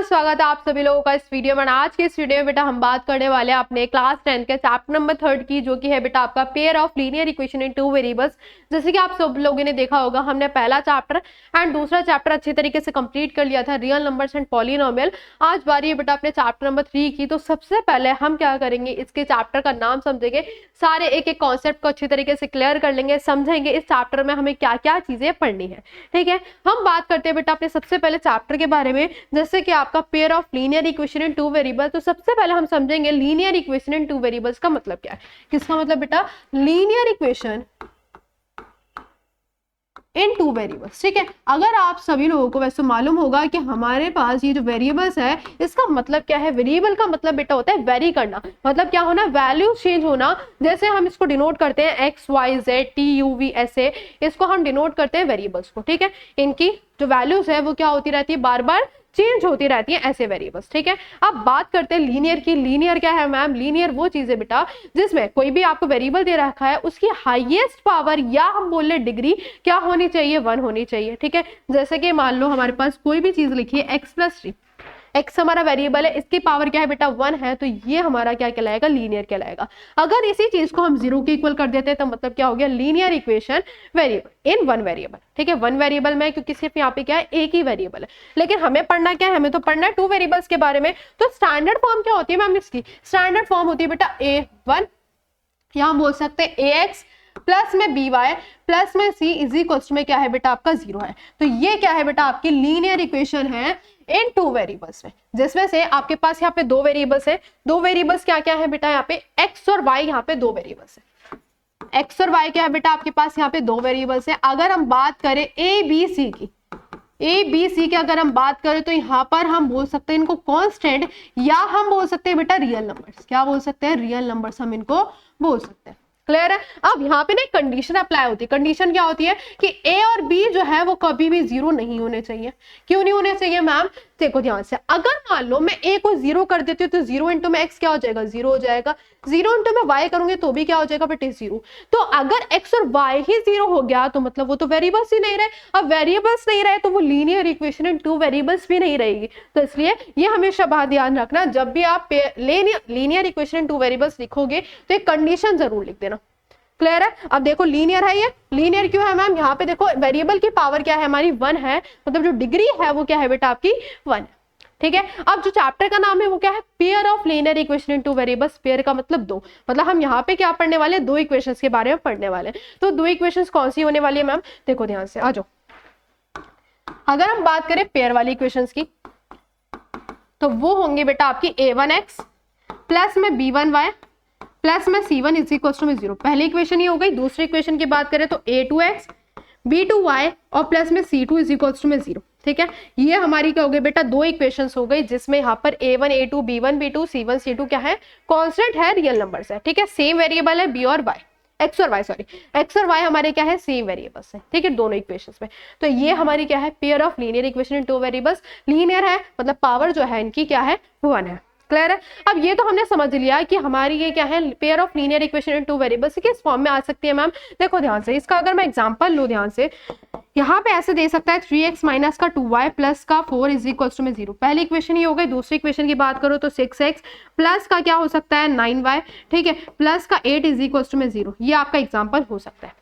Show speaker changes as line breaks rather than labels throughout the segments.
स्वागत है आप सभी लोगों का इस वीडियो में। आज के इस वीडियो में बेटा हम बात करने वाले हैं अपने क्लास 10 के चैप्टर नंबर 3 की, जो कि है बेटा आपका pair of linear equation in two variables. जैसे कि आप सब लोगों ने देखा होगा, हमने पहला चैप्टर एंड दूसरा चैप्टर अच्छे तरीके से कंप्लीट कर लिया था, रियल नंबर्स एंड पॉलिनोमियल। आज बारी है बेटा अपने चैप्टर नंबर 3 की। तो सबसे पहले हम क्या करेंगे, इसके चैप्टर का नाम समझेंगे, सारे एक एक कॉन्सेप्ट को अच्छी तरीके से क्लियर कर लेंगे, समझेंगे इस चैप्टर में हमें क्या क्या चीजें पढ़नी है। ठीक है, हम बात करते हैं बेटा अपने सबसे पहले चैप्टर के बारे में, जैसे कि आपका pair of linear equation in two variable. तो सबसे पहले हम समझेंगे linear equation in two variables का मतलब क्या है। किसका मतलब बेटा, linear equation in two variables. ठीक है, अगर आप सभी लोगों को वैसे मालूम होगा कि हमारे पास ये जो वेरिएबल्स है, इसका मतलब क्या है। वेरिएबल का मतलब बेटा होता है वेरी करना, मतलब क्या होना, वैल्यू चेंज होना। जैसे हम इसको डिनोट करते हैं x y z t u v, ऐसे इसको हम डिनोट करते हैं वेरिएबल्स को। ठीक है, इनकी जो वैल्यूज है वो क्या होती रहती है, बार बार चेंज होती रहती है, ऐसे वेरिएबल्स। ठीक है, अब बात करते हैं लीनियर की। लीनियर क्या है मैम, लीनियर वो चीज है बेटा जिसमें कोई भी आपको वेरिएबल दे रखा है, उसकी हाईएस्ट पावर या हम बोल ले डिग्री क्या होनी चाहिए, 1 होनी चाहिए। ठीक है, जैसे कि मान लो हमारे पास कोई भी चीज लिखी है x+3, एक्स हमारा वेरिएबल है, इसकी पावर क्या है बेटा 1 है, तो ये हमारा क्या कहलाएगा, लीनियर कहलाएगा। अगर इसी चीज को हम 0 के इक्वल कर देते हैं तो मतलब क्या हो गया, linear equation variable in one variable. ठीक है, वन वेरिएबल में, क्योंकि सिर्फ यहाँ पे क्या है, एक ही वेरिएबल है। लेकिन हमें पढ़ना क्या है, हमें तो पढ़ना है टू वेरिएबल्स के बारे में। तो स्टैंडर्ड फॉर्म क्या होती है मैम इसकी, स्टैंडर्ड फॉर्म होती है बेटा a1, यहाँ बोल सकते हैं ax प्लस में by प्लस में c इज इक्वल में क्या है बेटा आपका 0 है। तो ये क्या है बेटा आपकी लीनियर इक्वेशन है इन टू वेरिएबल्स में, जिसमें से आपके पास यहाँ पे दो वेरिएबल्स है। दो वेरिएबल्स क्या क्या है बेटा, यहाँ पे x और y, यहाँ पे दो वेरिएबल्स है। x और y क्या है बेटा आपके पास यहाँ पे दो वेरिएबल्स है। अगर हम बात करें a b c की, ए बी सी की अगर हम बात करें तो यहाँ पर हम बोल सकते हैं इनको कांस्टेंट, या हम बोल सकते हैं बेटा रियल नंबर्स। क्या बोल सकते हैं, रियल नंबर्स हम इनको बोल सकते हैं। क्लियर है। अब यहाँ पे ना एक कंडीशन अप्लाई होती है। कंडीशन क्या होती है कि ए और बी जो है वो कभी भी 0 नहीं होने चाहिए। क्यों नहीं होने चाहिए मैम, देखो ध्यान से, अगर मान लो मैं ए को 0 कर देती हूँ तो 0 इंटू में एक्स क्या हो जाएगा, 0 हो जाएगा। 0 इंटू में वाई करूंगे तो भी क्या हो जाएगा बेटे, 0। तो अगर एक्स और वाई ही 0 हो गया तो मतलब वो तो वेरिएबल्स ही नहीं रहे। अब वेरिएबल्स नहीं रहे तो वो linear equation in two variables भी नहीं रहेगी। तो इसलिए ये हमेशा बात ध्यान रखना, जब भी आप linear equation in two variables लिखोगे तो एक कंडीशन जरूर लिख देना। क्लियर है। अब देखो लीनियर है, ये लीनियर क्यों है मैम, यहाँ पे देखो वेरिएबल की पावर क्या है हमारी 1 है, मतलब जो डिग्री है वो क्या है बेटा आपकी 1। ठीक है, अब जो चैप्टर का नाम है वो क्या है, pair of linear equation in two variables. Pair का मतलब दो, मतलब हम यहाँ पे क्या पढ़ने वाले हैं, दो इक्वेशंस के बारे में पढ़ने वाले हैं। तो दो इक्वेशंस कौन सी होने वाली है मैम, देखो ध्यान से आ जाओ। अगर हम बात करें पेयर वाली इक्वेशंस की तो वो होंगे बेटा आपकी a1x प्लस में b1y प्लस में c1 इज इक्वल टू में 0। पहली इक्वेशन ये हो गई। दूसरी इक्वेशन की बात करें तो a2x b2y और प्लस में c2 इज इक्वल टू में 0। ठीक है, ये हमारी क्या हो गई बेटा, दो इक्वेशंस हो गई, जिसमें यहाँ पर a1 a2 b1 b2 c1 c2 क्या है, कांस्टेंट है, रियल नंबर्स है। ठीक है, सेम वेरिएबल है b और y, एक्स और वाई, सॉरी एक्स और वाई हमारे क्या है, सेम वेरिएबल्स है। ठीक है, दोनों इक्वेशंस में। तो ये हमारी क्या है, pair of linear equation in two variables. Linear है मतलब पावर जो है इनकी क्या है, 1 है। क्लियर है। अब ये तो हमने समझ लिया कि हमारी ये क्या है, pair of linear equation in two variables किस फॉर्म में आ सकती है मैम। देखो ध्यान से, इसका अगर मैं एग्जांपल लूं ध्यान से, यहाँ पे ऐसे दे सकता है 3x माइनस का 2y प्लस का 4 इज इक्वल टू में 0। पहली इक्वेशन ये हो गई। दूसरी इक्वेशन की बात करो तो 6x प्लस का क्या हो सकता है 9y, ठीक है, प्लस का 8 इज इक्वल टू में 0। ये आपका एग्जाम्पल हो सकता है।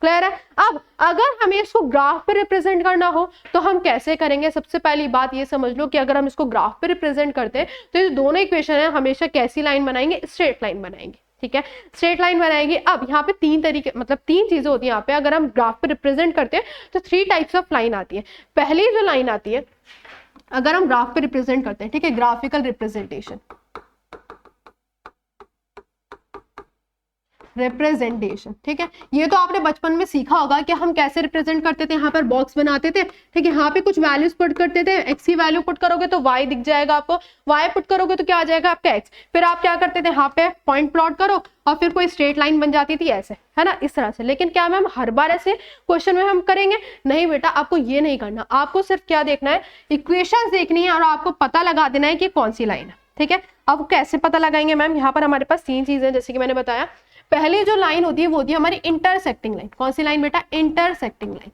क्लियर है। अब अगर हमें इसको ग्राफ पे रिप्रेजेंट करना हो तो हम कैसे करेंगे। सबसे पहली बात ये समझ लो कि अगर हम इसको ग्राफ पे रिप्रेजेंट करते हैं तो ये दोनों इक्वेशन है हमेशा कैसी लाइन बनाएंगे, स्ट्रेट लाइन बनाएंगे। ठीक है, स्ट्रेट लाइन बनाएंगे। अब यहाँ पे तीन तरीके, मतलब तीन चीजें होती है यहाँ पे। अगर हम ग्राफ पे रिप्रेजेंट करते हैं तो 3 टाइप्स ऑफ लाइन आती है। पहली जो लाइन आती है अगर हम ग्राफ पे रिप्रेजेंट करते हैं, ठीक है, ग्राफिकल रिप्रेजेंटेशन, रिप्रेजेंटेशन। ठीक है, ये तो आपने बचपन में सीखा होगा कि हम कैसे रिप्रेजेंट करते थे। यहाँ पर बॉक्स बनाते थे, ठीक है, यहाँ पे कुछ वैल्यूज पुट करते थे। एक्स की वैल्यू पुट करोगे तो वाई दिख जाएगा आपको, वाई पुट करोगे तो क्या आ जाएगा आपका एक्स। फिर आप क्या करते थे, यहाँ पे पॉइंट प्लॉट करो और फिर कोई स्ट्रेट लाइन बन जाती थी ऐसे, है ना, इस तरह से। लेकिन क्या मैम हर बार ऐसे क्वेश्चन में हम करेंगे, नहीं बेटा, आपको ये नहीं करना। आपको सिर्फ क्या देखना है, इक्वेशंस देखनी है और आपको पता लगा देना है कि कौन सी लाइन है। ठीक है, अब कैसे पता लगाएंगे मैम, यहाँ पर हमारे पास 3 चीजें, जैसे कि मैंने बताया। पहली जो लाइन होती है वो होती है हमारी इंटरसेक्टिंग लाइन। कौन सी लाइन बेटा, intersecting line.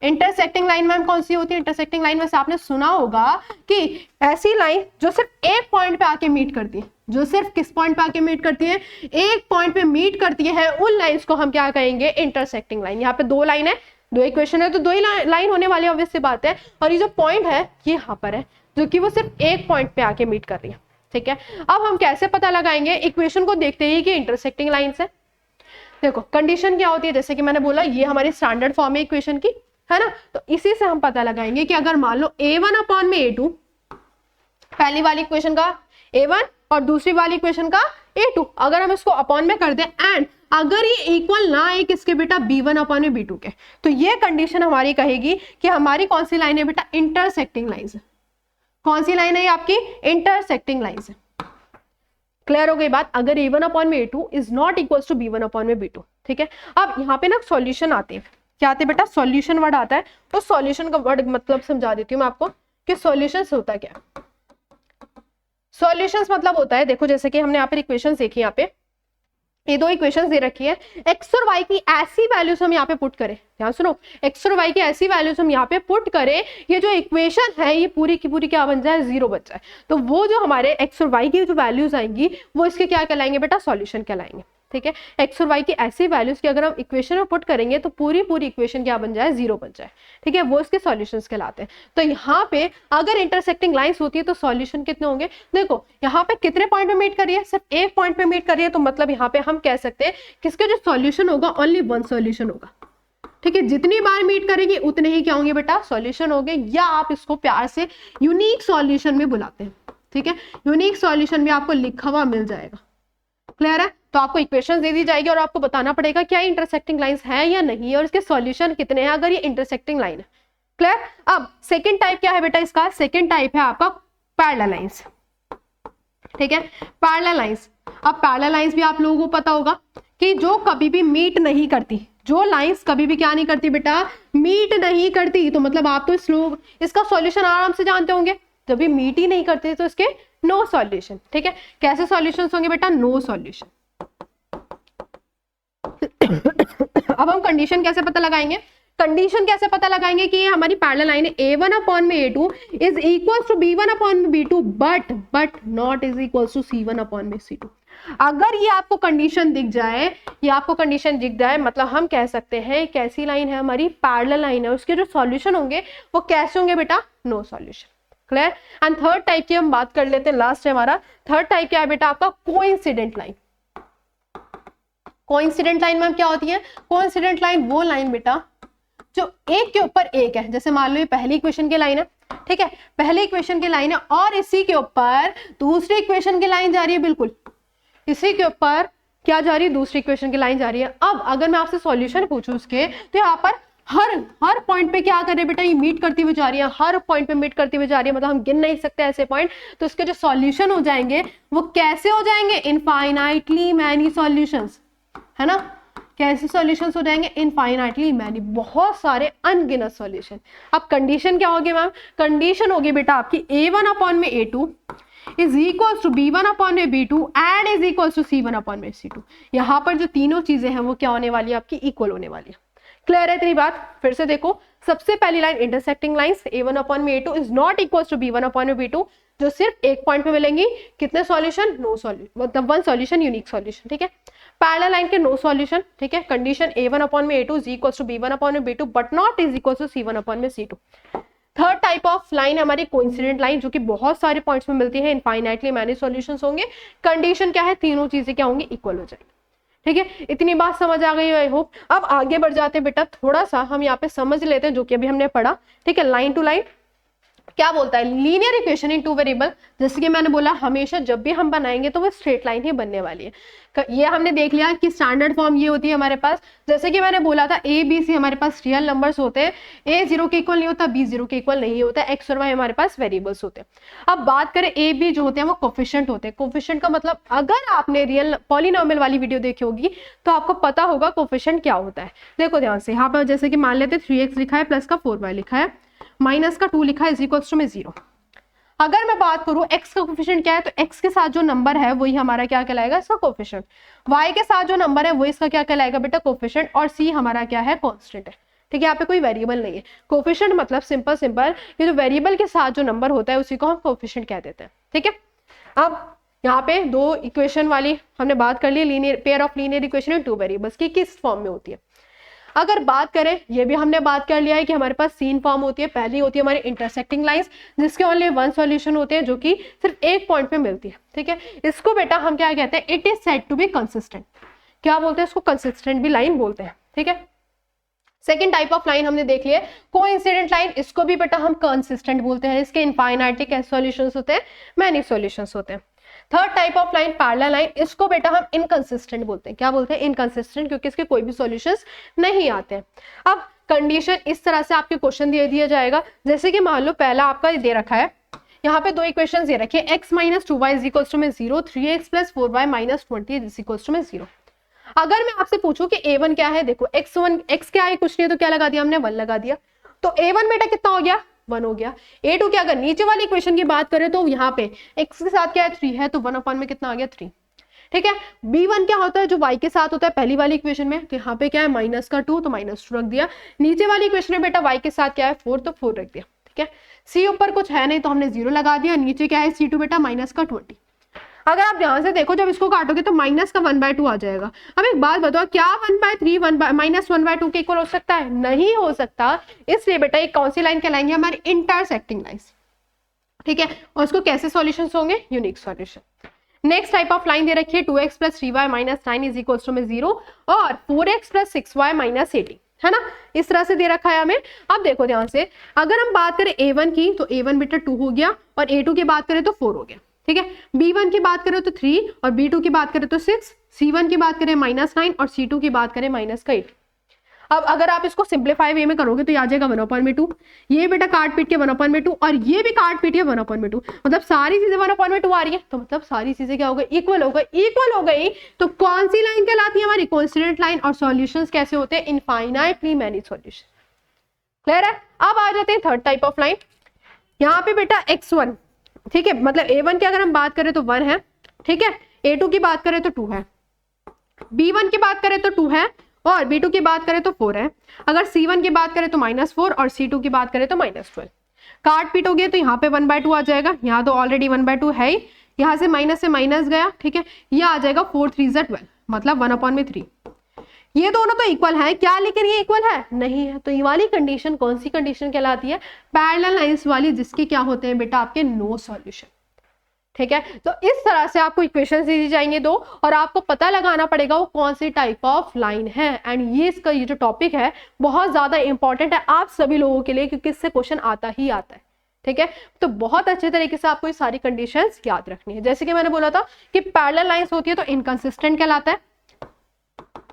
Intersecting line ma'am कौन सी होती है? इंटरसेक्टिंग लाइन वैसे आपने सुना होगा कि ऐसी लाइन जो सिर्फ एक पॉइंट पे आके मीट करती है, जो सिर्फ किस पॉइंट पे आके मीट करती है? एक पॉइंट पे मीट करती है, उन लाइंस को हम क्या कहेंगे? Intersecting line. यहाँ पे दो लाइन है, दो इक्वेशन है, तो दो ही लाइन होने वाली ऑब्वियस सी बात है। और ये जो पॉइंट है ये यहाँ पर है, जो कि वो सिर्फ एक पॉइंट पे आके मीट कर रही है, ठीक है। अब हम कैसे पता लगाएंगे? इक्वेशन को देखते ही कि इंटरसेक्टिंग लाइंस है। देखो कंडीशन क्या होती है, जैसे कि मैंने बोला ये हमारी स्टैंडर्ड फॉर्म है इक्वेशन की, है ना। तो इसी से हम पता लगाएंगे कि अगर मान लो a1 अपॉन में a2, पहली वाली इक्वेशन का a1 और दूसरी वाली इक्वेशन का a2, अगर हम इसको अपॉन में कर दें एंड अगर ये इक्वल ना आए किसके बेटा? b1 अपॉन में b2 के, तो ये कंडीशन हमारी कहेगी कि हमारी कौन सी लाइन है बेटा? इंटरसेक्टिंग लाइन है। कौन सी लाइन है ये आपकी? इंटरसेक्टिंग लाइन है। क्लियर हो गई बात? अगर a1 अपॉन में a2 is not equal to b1 upon में b2, ठीक है। अब यहाँ पे ना सॉल्यूशन आते हैं, क्या आते हैं बेटा? सॉल्यूशन वर्ड आता है। तो सॉल्यूशन का वर्ड मतलब समझा देती हूँ मैं आपको कि सॉल्यूशंस होता क्या है। सॉल्यूशंस मतलब होता है, देखो जैसे कि हमने यहाँ पे इक्वेशंस देखी, यहाँ पे ये दो इक्वेशंस दे रखी है, एक्स और वाई की ऐसी वैल्यूज हम यहाँ पे पुट करें, ध्यान सुनो, एक्स और वाई की ऐसी वैल्यूज हम यहाँ पे पुट करें, ये जो इक्वेशन है ये पूरी की पूरी क्या बन जाए? जीरो बन जाए। तो वो जो हमारे एक्स और वाई की जो वैल्यूज आएंगी वो इसके क्या कहलाएंगे बेटा? सॉल्यूशन कहलाएंगे, ठीक है। एक्स और वाई की ऐसी वैल्यूज की अगर हम इक्वेशन में पुट करेंगे तो पूरी पूरी इक्वेशन क्या बन जाए? जीरो बन जाए, ठीक है। वो इसके सॉल्यूशंस कहलाते हैं। तो यहाँ पे अगर इंटरसेक्टिंग लाइंस होती है तो सॉल्यूशन कितने होंगे? देखो यहाँ पे कितने पॉइंट पे मीट करिए? सिर्फ एक पॉइंट पे मीट करिए, तो मतलब यहाँ पे हम कह सकते हैं किसका जो सॉल्यूशन होगा ओनली वन सॉल्यूशन होगा, ठीक है। जितनी बार मीट करेगी उतने ही क्या होंगे बेटा? सॉल्यूशन होंगे, या आप इसको प्यार से यूनिक सॉल्यूशन भी बुलाते हैं, ठीक है। यूनिक सॉल्यूशन भी आपको लिखा हुआ मिल जाएगा। क्लियर है? तो आपको इक्वेशन दे दी जाएगी और आपको बताना पड़ेगा क्या इंटरसेक्टिंग लाइंस है या नहीं है और इसके सॉल्यूशन कितने हैं अगर ये इंटरसेक्टिंग लाइन है। क्लियर? अब सेकंड टाइप क्या है बेटा इसका? सेकंड टाइप है आपका पैरेलल लाइंस, ठीक है। पैरेलल लाइंस, अब पैरेलल लाइंस भी आप लोगों को पता होगा कि जो कभी भी मीट नहीं करती, जो लाइंस कभी भी क्या नहीं करती बेटा? मीट नहीं करती। तो मतलब आप तो इसका सॉल्यूशन आराम से जानते होंगे, जब भी मीट ही नहीं करते तो इसके नो सॉल्यूशन, ठीक है। कैसे सॉल्यूशंस होंगे बेटा? No solution. अब हम कंडीशन कैसे पता लगाएंगे? कंडीशन कैसे पता लगाएंगे कि ये हमारी पैरेलल लाइन है a1 अपॉन में a2 is equal to b1 upon में b2 but not is equal to c1 upon में c2। अगर ये आपको कंडीशन दिख जाए, ये आपको कंडीशन दिख जाए, मतलब हम कह सकते हैं कैसी लाइन है? हमारी पैरेलल लाइन है, उसके जो सॉल्यूशन होंगे वो कैसे होंगे बेटा? No solution. Clear? And third type की हम बात कर लेते हैं, लास्ट है हमारा थर्ड टाइप क्या है बेटा? आपका कोइंसिडेंट लाइन। कोइंसिडेंट लाइन में क्या होती है? कोइंसिडेंट लाइन वो लाइन बेटा जो एक के ऊपर एक है, जैसे मान लो ये पहली इक्वेशन की लाइन है, ठीक है, पहली इक्वेशन की लाइन है और इसी के ऊपर दूसरी इक्वेशन की लाइन जा रही है, बिल्कुल इसी के ऊपर क्या जा रही है? दूसरी इक्वेशन की लाइन जा रही है। अब अगर मैं आपसे सॉल्यूशन पूछूं उसके, तो यहाँ पर हर पॉइंट पे क्या कर रहे हैं बेटा? ये मीट करती हुई जा रही है, हर पॉइंट पे मीट करती हुई जा रही है, मतलब हम गिन नहीं सकते ऐसे पॉइंट। तो इसके जो सॉल्यूशन हो जाएंगे वो कैसे हो जाएंगे? इनफाइनाइटली मैनी सॉल्यूशंस, है ना। कैसे सॉल्यूशंस हो जाएंगे? इनफाइनाइटली मैनी, बहुत सारे अनगिनत सॉल्यूशन। अब कंडीशन क्या होगी मैम? कंडीशन होगी बेटा आपकी a1 अपॉन में a2 is equal to b1 upon में b2 and is equal to c1 upon में c2। यहाँ पर जो तीनों चीजें हैं वो क्या होने वाली है? आपकी इक्वल होने वाली है। क्लियर है इतनी बात? फिर से देखो, सबसे पहली line intersecting lines a1 upon में a2 is not equal to b1 upon में b2, जो सिर्फ एक पॉइंट पे मिलेंगी। कितने सॉल्यूशन? नो सॉल्यूशन, मतलब वन सॉल्यूशन, यूनिक सॉल्यूशन, ठीक है। पैरेलल लाइन के नो सॉल्यूशन, ठीक है। कंडीशन a1 अपॉन में a2 is equal to b1 upon में b2 but not is equal to c1 upon में c2। Third type of line हमारी कोइंसिडेंट लाइन, जो कि बहुत सारे पॉइंट्स में मिलती है, इनफाइनाइटली मैनी सॉल्यूशंस होंगे। कंडीशन क्या है? तीनों चीजें क्या होंगी? इक्वल हो जाएंगी, ठीक है। इतनी बात समझ आ गई आई होप। अब आगे बढ़ जाते हैं बेटा, थोड़ा सा हम यहाँ पे समझ लेते हैं जो कि अभी हमने पढ़ा, ठीक है। लाइन टू लाइन क्या बोलता है? Linear equation in two variable, जैसे कि मैंने बोला हमेशा जब भी हम बनाएंगे तो वो स्ट्रेट लाइन ही बनने वाली है। ये हमने देख लिया कि स्टैंडर्ड फॉर्म ये होती है हमारे पास, जैसे कि मैंने बोला था ए बी सी हमारे पास रियल नंबर्स होते हैं, ए जीरो के इक्वल नहीं होता, बी जीरो के इक्वल नहीं होता, एक्स और वाई हमारे पास वेरिएबल्स होते हैं। अब बात करें ए बी जो होते हैं वो कोफिशिएंट होते हैं। कोफिशिएंट का मतलब अगर आपने रियल पॉलिनोमियल वाली वीडियो देखी होगी तो आपको पता होगा कोफिशिएंट क्या होता है। देखो ध्यान से, यहाँ पर जैसे कि मान लेते 3x लिखा है प्लस का 4y लिखा है, माइनस का 2 लिखा है, इज इक्वल्स टू में 0। अगर मैं बात करूं x का कोफिशिएंट क्या है, तो x के साथ जो नंबर है वही हमारा क्या कहलाएगा? इसका कोफिशिएंट। y के साथ जो नंबर है वो इसका क्या कहलाएगा बेटा? कोफिशिएंट। और c हमारा क्या है? कांस्टेंट है, ठीक है, यहाँ पे कोई वेरिएबल नहीं है। कोफिशिएंट मतलब सिंपल ये जो वेरिएबल के साथ जो नंबर होता है उसी को हम कोफिशिएंट कह देते हैं। ठीक है, अब यहाँ पे दो इक्वेशन वाली हमने बात कर ली, linear pair of linear equation में टू वेरिएबल्स की किस फॉर्म में होती है। अगर बात करें, ये भी हमने बात कर लिया है कि हमारे पास सीन फॉर्म होती है। पहली होती है हमारी इंटरसेक्टिंग लाइंस जिसके ओनली वन सॉल्यूशन होते हैं जो कि सिर्फ एक पॉइंट पे मिलती है। ठीक है, इसको बेटा हम क्या कहते हैं, it is said to be consistent. क्या बोलते हैं इसको, कंसिस्टेंट भी लाइन बोलते हैं। ठीक है, सेकेंड टाइप ऑफ लाइन हमने देख लिया, कोइंसिडेंट लाइन, इसको भी बेटा हम कंसिस्टेंट बोलते हैं। इसके इनफाइनाइटली कैसे सॉल्यूशंस होते हैं, मैनी सॉल्यूशंस होते हैं। Third type of line parallel line, इसको बेटा हम इनकंसिस्टेंट बोलते हैं। क्या बोलते हैं, इनकंसिस्टेंट, क्योंकि इसके कोई भी सॉल्यूशंस नहीं आते हैं। अब कंडीशन इस तरह से आपके क्वेश्चन दे दिया जाएगा, जैसे कि मान लो पहला आपका दे रखा है, यहाँ पे दो इक्वेशन दे रखे हैं, x - 2y = 0, 3x + 4y - 20 = 0। अगर मैं आपसे पूछूं कि a1 क्या है, देखो x क्या है, कुछ नहीं तो क्या लगा दिया हमने, 1 लगा दिया, तो a1 बेटा कितना हो गया, 1 हो गया। a2 की अगर नीचे वाली इक्वेशन की बात करें तो यहाँ पे x के साथ क्या है, 3 है, तो 1 में कितना आ गया, 3। ठीक है, b1 क्या होता है, जो y के साथ होता है पहली वाली इक्वेशन में, तो यहाँ पे क्या है -2, तो -2 रख दिया। नीचे वाली इक्वेशन में बेटा y के साथ क्या है, 4, तो 4 रख दिया। ठीक है, c ऊपर कुछ है नहीं तो हमने 0 लगा दिया, नीचे क्या है c2 बेटा -20। अगर आप ध्यान से देखो, जब इसको काटोगे तो -1/2 आ जाएगा। अब एक बात बताओ, क्या 1/3 -1/2 के इक्वल हो सकता है, नहीं हो सकता। इसलिए बेटा एक कौन सी लाइन कहलाएंगे, हमारी इंटरसेक्टिंग लाइंस। ठीक है, और उसको कैसे सॉल्यूशंस होंगे, unique solution. Next type of line दे रखी है 2x + 3y - 9 = 0 और 4x + 6y - 18, है ना, इस तरह से दे रखा है हमें। अब देखो ध्यान से, अगर हम बात करें a1 की तो a1 बेटा 2 हो गया, और a2 की बात करें तो 4 हो गया। ठीक है, b1 की बात करें तो 3 और b2 की बात करें तो 6, c1 की बात करें -9 और c2 की बात करें -8। अब अगर आप इसको सिंप्लीफाई वे में करोगे तो आ जाएगा 1/2। ये बेटा काट पीट के 1/2 और ये भी काट पीट के 1/2, मतलब सारी चीजें 1/2 आ रही है, तो मतलब सारी चीजें क्या हो गई, इक्वल हो गई। इक्वल हो गई तो कौन सी लाइन कहलाती है, हमारी कोइंसिडेंट लाइन। और सॉल्यूशंस कैसे होते हैं, इनफाइनाइटली मैनी सॉल्यूशन। क्लियर है। अब आ जाते हैं थर्ड टाइप ऑफ लाइन। यहाँ पे बेटा x1, ठीक है, मतलब a1 की अगर हम बात करें तो 1 है। ठीक है, a2 की बात करें तो 2 है, b1 की बात करें तो 2 है, और b2 की बात करें तो 4 है। अगर c1 की बात करें तो -4 और c2 की बात करें तो -12। काट पीटोगे तो यहाँ पे 1/2 आ जाएगा, यहाँ तो ऑलरेडी 1/2 है ही, यहाँ से माइनस गया। ठीक है, ये आ जाएगा 4 3 12, मतलब 1/3। ये दोनों तो इक्वल है क्या, लेकिन ये इक्वल है नहीं है, तो ये वाली कंडीशन कौन सी कंडीशन कहलाती है, पैरेलल लाइंस वाली, जिसके क्या होते हैं बेटा, आपके नो सॉल्यूशन। ठीक है, तो इस तरह से आपको इक्वेशन दी जाएंगे दो, और आपको पता लगाना पड़ेगा वो कौन सी टाइप ऑफ लाइन है। एंड ये इसका ये जो टॉपिक है बहुत ज्यादा इंपॉर्टेंट है आप सभी लोगों के लिए, क्योंकि इससे क्वेश्चन आता ही आता है। ठीक है, तो बहुत अच्छे तरीके से आपको ये सारी कंडीशंस याद रखनी है। जैसे कि मैंने बोला था कि पैरेलल लाइंस होती है तो इनकंसिस्टेंट कहलाता है।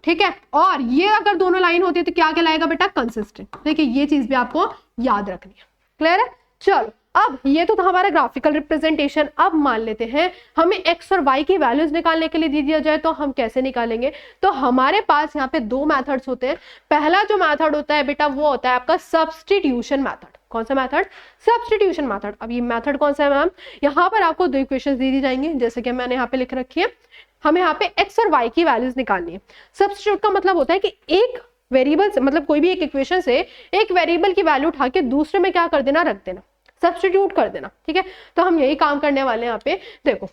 ठीक है, और ये अगर दोनों लाइन होती है तो क्या कहलाएगा बेटा, कंसिस्टेंट। देखिए ये चीज भी आपको याद रखनी है। क्लियर है। चलो, अब ये तो था हमारा ग्राफिकल रिप्रेजेंटेशन। अब मान लेते हैं हमें x और y की वैल्यूज निकालने के लिए दे दिया जाए तो हम कैसे निकालेंगे। तो हमारे पास यहाँ पे दो मेथड्स होते हैं। पहला जो मेथड होता है बेटा वो होता है आपका सब्स्टिट्यूशन मेथड। कौन सा मेथड, सब्स्टिट्यूशन मेथड। अब ये मेथड कौन सा है मैम, यहाँ पर आपको दो इक्वेशंस दे दी जाएंगी, जैसे कि मैंने यहाँ पे लिख रखी है। हमें यहाँ पे x और y की वैल्यूज निकालनी है। सब्स्टिट्यूट का मतलब होता है कि एक वेरिएबल से, मतलब कोई भी एक इक्वेशन से एक वेरिएबल की वैल्यू उठा के दूसरे में क्या कर देना, रख देना, सब्स्टिट्यूट कर देना। ठीक है, तो हम यही काम करने वाले हैं। यहाँ पे देखो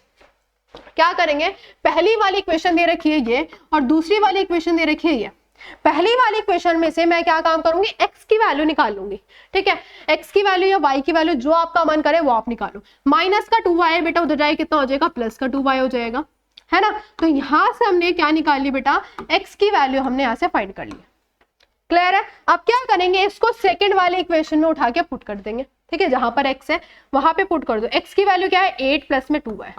क्या करेंगे, पहली वाली इक्वेशन दे रखी है ये, और दूसरी वाली इक्वेशन दे रखी है ये। पहली वाली इक्वेशन में से मैं क्या काम करूंगी, x की वैल्यू निकाल लूंगी। ठीक है, x की वैल्यू या y की वैल्यू जो आपका मन करे वो आप निकालो। माइनस का 2y है बेटा, उधर जाए कितना हो जाएगा, प्लस का 2y हो जाएगा, है ना। तो यहां से हमने क्या निकाल ली बेटा, x की वैल्यू हमने यहाँ से फाइंड कर ली। क्लियर है। अब क्या करेंगे, इसको सेकंड वाले इक्वेशन में उठा के पुट कर देंगे। ठीक है, जहां पर x है वहां पे पुट कर दो। x की वैल्यू क्या है, 8 प्लस में 2 है,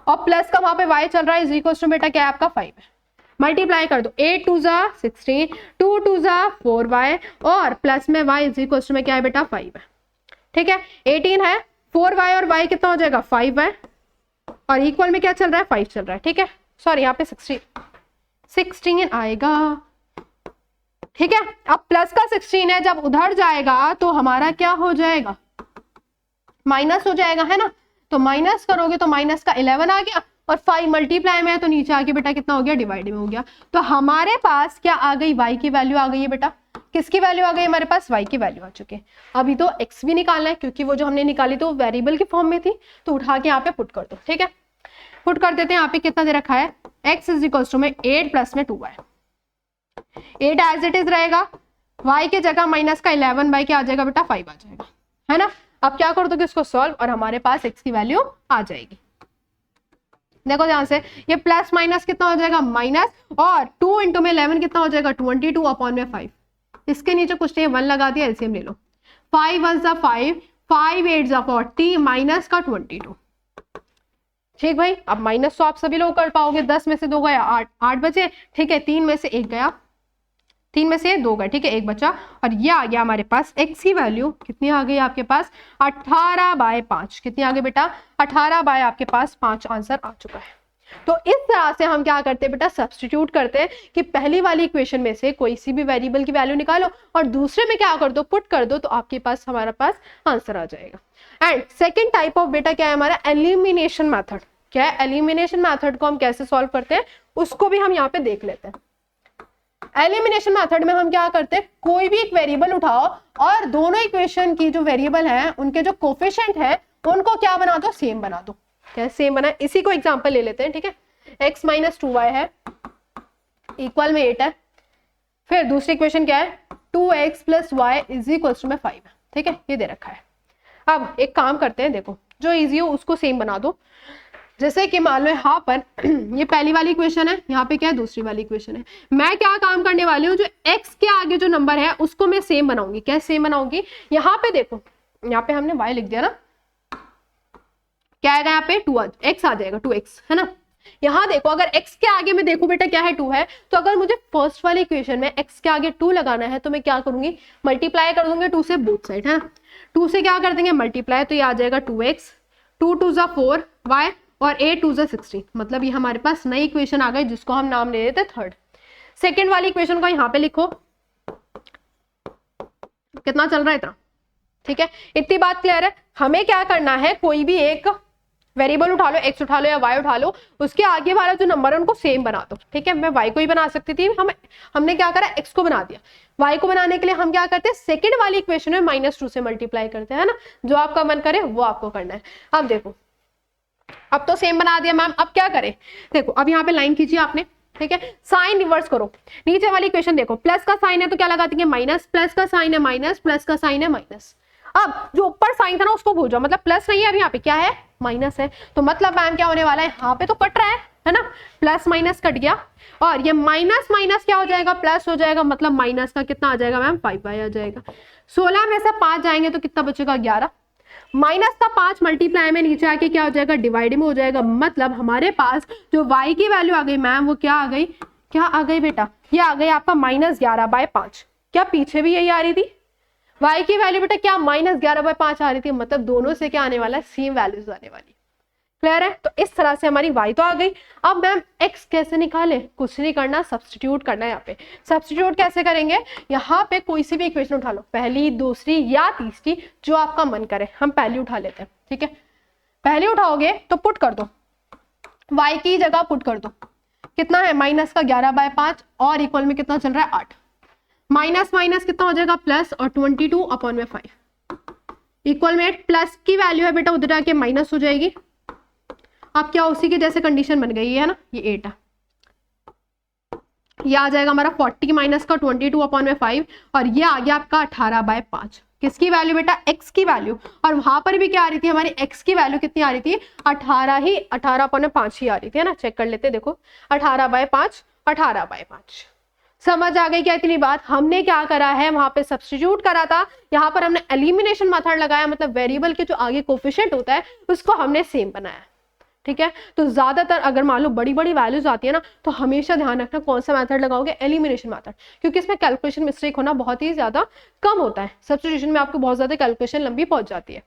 और प्लस का वहां पे y चल रहा है, इज इक्वल टू बेटा क्या है आपका 5 है। मल्टीप्लाई कर दो, 8 2 जा 16, 2 2 जा 4y, और प्लस में y इज इक्वल टू में क्या है बेटा 5 है। ठीक है, 18 है, 4y और y कितना हो जाएगा 5 है, और इक्वल में क्या चल रहा है 5 चल रहा है। ठीक है, सॉरी यहाँ पे 16 आएगा। ठीक है, अब प्लस का 16 है, जब उधर जाएगा तो हमारा क्या हो जाएगा, माइनस हो जाएगा, है ना। तो माइनस करोगे तो माइनस का 11 आ गया, और 5 मल्टीप्लाई में है तो नीचे आके बेटा कितना हो गया, डिवाइड में हो गया। तो हमारे पास क्या आ गई, y की वैल्यू आ गई है बेटा किसकी वैल्यू आ गई हमारे पास, y की वैल्यू आ चुकी है। अभी तो x भी निकालना है क्योंकि वो जो हमने निकाली तो वेरिएबल की फॉर्म में थी, तो उठा के यहाँ पे पुट कर दो। ठीक है, पुट कर देते हैं। यहाँ पे कितना दे रखा है, x इज इक्वल टू में 8 प्लस में 2y, 8 एज इट इज रहेगा, y की जगह माइनस का 11 बाई क्या आ जाएगा बेटा, 5 आ जाएगा, है ना। अब क्या कर दोगे इसको सॉल्व और हमारे पास x की वैल्यू आ जाएगी। देखो ध्यान से, ये प्लस माइनस कितना हो जाएगा, माइनस, और 2 इंटू में 11 कितना हो जाएगा, 22 अपॉन में 5। इसके नीचे कुछ नहीं, 1 लगा दिया, एलसीएम ले लो। 5 1 जा 5, 5 8 जा 40, माइनस का 22। ठीक भाई, अब माइनस तो आप सभी लोग कर पाओगे, 10 में से 2 गया 8, 8 बचे। ठीक है, 3 में से 1 गया, 3 में से 2 गए, ठीक है 1 बचा, और ये आ गया हमारे पास x की वैल्यू कितनी आ गई आपके पास, 18/5। कितनी आ गई बेटा, 18 बाय आपके पास 5 आंसर आ चुका है। तो इस तरह से हम क्या करते हैं बेटा, सब्स्टिट्यूट करते हैं कि पहली वाली इक्वेशन में से कोई सी भी वेरिएबल की वैल्यू निकालो और दूसरे में क्या कर दो, पुट कर दो, तो आपके पास हमारे पास आंसर आ जाएगा। एंड सेकेंड टाइप ऑफ बेटा क्या है हमारा, एलिमिनेशन मैथड। क्या है, एलिमिनेशन मैथड को हम कैसे सॉल्व करते हैं उसको भी हम यहाँ पे देख लेते हैं। एलिमिनेशन मेथड में हम क्या करते हैं, कोई भी एक वेरिएबल उठाओ और दोनों इक्वेशन की जो वेरिएबल है उनके जो कोफिशिएंट है उनको क्या बना दो, सेम बना दो। क्या सेम बना, इसी को एग्जांपल ले लेते हैं। ठीक है, x माइनस 2y है, इक्वल में 8 है। फिर दूसरी इक्वेशन क्या है, 2x plus y is equal to में 5 है। ठीक है, ये दे रखा है। अब एक काम करते हैं, देखो जो इजी हो उसको सेम बना दो। जैसे कि मान लो यहाँ पर ये पहली वाली इक्वेशन है, यहाँ पे क्या है, दूसरी वाली इक्वेशन है। मैं क्या काम करने वाली हूँ, जो x के आगे जो नंबर है उसको मैं सेम बनाऊंगी। क्या सेम बनाऊंगी, यहाँ पे देखो, यहाँ पे हमने y लिख दिया ना, क्या आएगा यहाँ पे, 2x आ जाएगा, 2x है ना। यहाँ देखो, अगर x के आगे मैं देखूं बेटा क्या है, 2 है, तो अगर मुझे फर्स्ट वाली इक्वेशन में x के आगे 2 लगाना है तो मैं क्या करूंगी, मल्टीप्लाई कर दूंगी 2 से बोथ साइड, है ना। 2 से क्या कर देंगे मल्टीप्लाई, तो ये आ जाएगा 2x, 2 2 जा 4 y और 8 2 जा 16। मतलब ये हमारे पास नई इक्वेशन आ गई जिसको हम नाम ले देते थर्ड। सेकेंड वाली इक्वेशन को यहाँ पे लिखो, कितना चल रहा है इतना। ठीक है, इतनी बात क्लियर है। हमें क्या करना है, कोई भी एक वेरिएबल उठा लो, x उठा लो या y उठा लो, उसके आगे वाला जो नंबर है उनको सेम बना दो। ठीक है, मैं y को ही बना सकती थी, हमने क्या करा, x को बना दिया। y को बनाने के लिए हम क्या करते हैं, सेकंड वाली इक्वेशन में -2 से मल्टीप्लाई करते हैं ना, जो आपका मन करे वो आपको करना है। अब देखो, अब तो सेम बना दिया मैम, अब क्या करें, देखो अब यहाँ पे लाइन खींचिए आपने। ठीक है, साइन रिवर्स करो। नीचे वाली इक्वेशन देखो, प्लस का साइन है तो क्या लगा देंगे माइनस, प्लस का साइन है माइनस, प्लस का साइन है माइनस। अब जो ऊपर साइन था ना उसको भूल जाओ, मतलब प्लस नहीं है, अब यहाँ पे क्या है, माइनस है। तो मतलब मैम क्या होने वाला है, यहाँ पे तो कट रहा है ना, प्लस माइनस कट गया और ये माइनस माइनस क्या हो जाएगा, प्लस हो जाएगा। मतलब माइनस का कितना आ जाएगा मैम, 5 आ जाएगा। 16 में से 5 जाएंगे तो कितना बचेगा, 11। माइनस का 5 मल्टीप्लाई में नीचे आके क्या हो जाएगा, डिवाइड में हो जाएगा। मतलब हमारे पास जो y की वैल्यू आ गई मैम, वो क्या आ गई, क्या आ गई बेटा, ये आ गई आपका -11/5। क्या पीछे भी यही आ रही थी, y की वैल्यू बेटा क्या -11/5 आ रही थी। मतलब दोनों से क्या आने वाला है, सेम वैल्यूज आने वाली। क्लियर है, तो इस तरह से हमारी y तो आ गई। अब मैम x कैसे निकाले, कुछ नहीं करना, सब्स्टिट्यूट करना है। यहाँ पे सब्स्टिट्यूट कैसे करेंगे, यहाँ पे कोई सी भी इक्वेशन उठा लो, पहली दूसरी या तीसरी, जो आपका मन करे। हम पहली उठा लेते हैं। ठीक है, पहली उठाओगे तो पुट कर दो, y की जगह पुट कर दो। कितना है, -11/5 और इक्वल में कितना चल रहा है, 8। माइनस माइनस कितना हो जाएगा, प्लस, और 22/5 इक्वल में 8। प्लस की वैल्यू है बेटा, उधर जाके माइनस हो जाएगी। अब क्या उसी की जैसे कंडीशन बन गई है ना, ये 8 है, ये आ जाएगा हमारा 40 माइनस का 22/5 और ये आ गया आपका 18/5। किसकी वैल्यू बेटा, x की वैल्यू। और वहां पर भी क्या आ रही थी, हमारी x की वैल्यू कितनी आ रही थी, 18/5 ही आ रही थी, है ना। चेक कर लेते, देखो 18/5, 18/5। समझ आ गई क्या इतनी बात। हमने क्या करा है, वहां पे सब्स्टिट्यूट करा था, यहाँ पर हमने एलिमिनेशन मेथड लगाया। मतलब वेरिएबल के जो आगे कोफिशिएंट होता है उसको हमने सेम बनाया। ठीक है, तो ज्यादातर अगर मान लो बड़ी बड़ी वैल्यूज आती है ना, तो हमेशा ध्यान रखना कौन सा मेथड लगाओगे, एलिमिनेशन मेथड, क्योंकि इसमें कैलकुलेशन मिस्टेक होना बहुत ही ज्यादा कम होता है। सब्स्टिट्यूशन में आपको बहुत ज्यादा कैलकुलेशन लंबी पहुंच जाती है।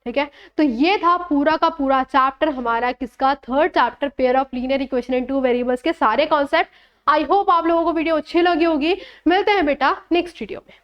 ठीक है, तो ये था पूरा का पूरा चैप्टर हमारा, किसका, third chapter, pair of linear equation in two variables के सारे कॉन्सेप्ट। आई होप आप लोगों को वीडियो अच्छी लगी होगी। मिलते हैं बेटा नेक्स्ट वीडियो में।